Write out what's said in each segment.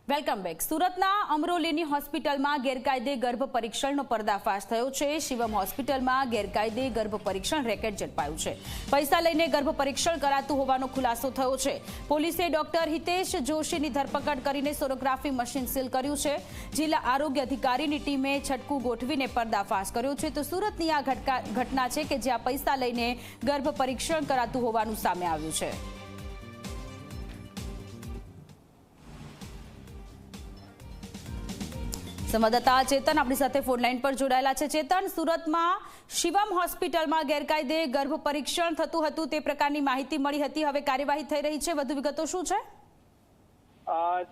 Welcome back. સુરતના અમરોલીની હોસ્પિટલમાં ગેરકાયદે ગર્ભ પરીક્ષણનો પર્દાફાશ થયો છે। શિવમ હોસ્પિટલમાં ગેરકાયદે ગર્ભ પરીક્ષણ રેકેટ ઝડપાયું છે। પૈસા લઈને ગર્ભ પરીક્ષણ કરાતું હોવાનો ખુલાસો થયો છે। પોલીસે ડોક્ટર હિતેશ જોશીની ધરપકડ કરીને સોનોગ્રાફી મશીન સીલ કર્યું છે। જિલ્લા આરોગ્ય અધિકારીની ટીમે છટકું ગોઠવીને પર્દાફાશ કર્યો છે। તો સુરતની આ ઘટના છે કે જ્યાં પૈસા લઈને ગર્ભ પરીક્ષણ કરાતું હોવાનું સામે આવ્યું છે। સંવાદદાતા ચેતન આપણી સાથે ફોન લાઈન પર જોડાયેલા છે। ચેતન, સુરતમાં શિવમ હોસ્પિટલમાં ગેરકાયદે ગર્ભ પરીક્ષણ થતું હતું તે પ્રકારની માહિતી મળી હતી। હવે કાર્યવાહી થઈ રહી છે, વધુ વિગતો શું છે?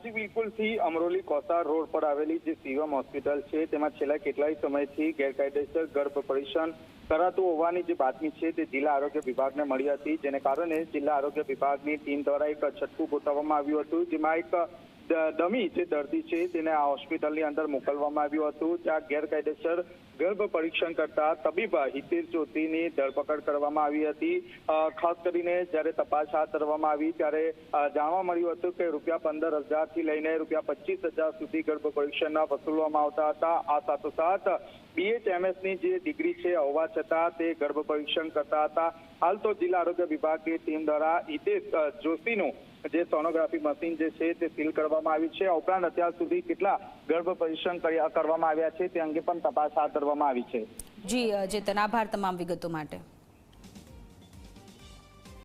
જી બિલકુલ થી અમરોલી કોસાર રોડ પર આવેલી જે શિવમ હોસ્પિટલ છે તેમાં છેલ્લા કેટલાય સમયથી ગેરકાયદેસર ગર્ભ પરીક્ષણ કરાતું હોવાની જે બાતમી છે તે જિલ્લા આરોગ્ય વિભાગને મળી હતી, જેને કારણે જિલ્લા આરોગ્ય વિભાગની ટીમ દ્વારા એક છટકું ગોઠવવામાં આવ્યું હતું, જેમાં એક ડમી જે દર્દી છે તેને આ હોસ્પિટલની અંદર મોકલવામાં આવ્યું હતું। ત્યાં ગેરકાયદેસર ગર્ભ પરીક્ષણ કરતા તબીબ હિતેશ જોશીની ધરપકડ કરવામાં આવી હતી। ખાસ કરીને જ્યારે તપાસ હાથ ધરવામાં આવી ત્યારે જાણવા મળ્યું હતું કે ₹15,000 થી લઈને ₹25,000 સુધી ગર્ભ પરીક્ષણના વસૂલવામાં આવતા હતા। આ સાથોસાથ BHMS ની જે ડિગ્રી છે હોવા છતાં તે ગર્ભ પરીક્ષણ કરતા હતા। હાલ તો જિલ્લા આરોગ્ય વિભાગની ટીમ દ્વારા હિતેશ જોશીનું જે સોનોગ્રાફી મશીન જે છે તે સીલ કરવામાં આવી છે। આ ઉપરાંત અત્યાર સુધી કેટલા ગર્ભ પરીક્ષણ કરવામાં આવ્યા છે તે અંગે પણ તપાસ હાથ ધરવામાં આવી છે। જી ચેતન, આભાર તમામ વિગતો માટે।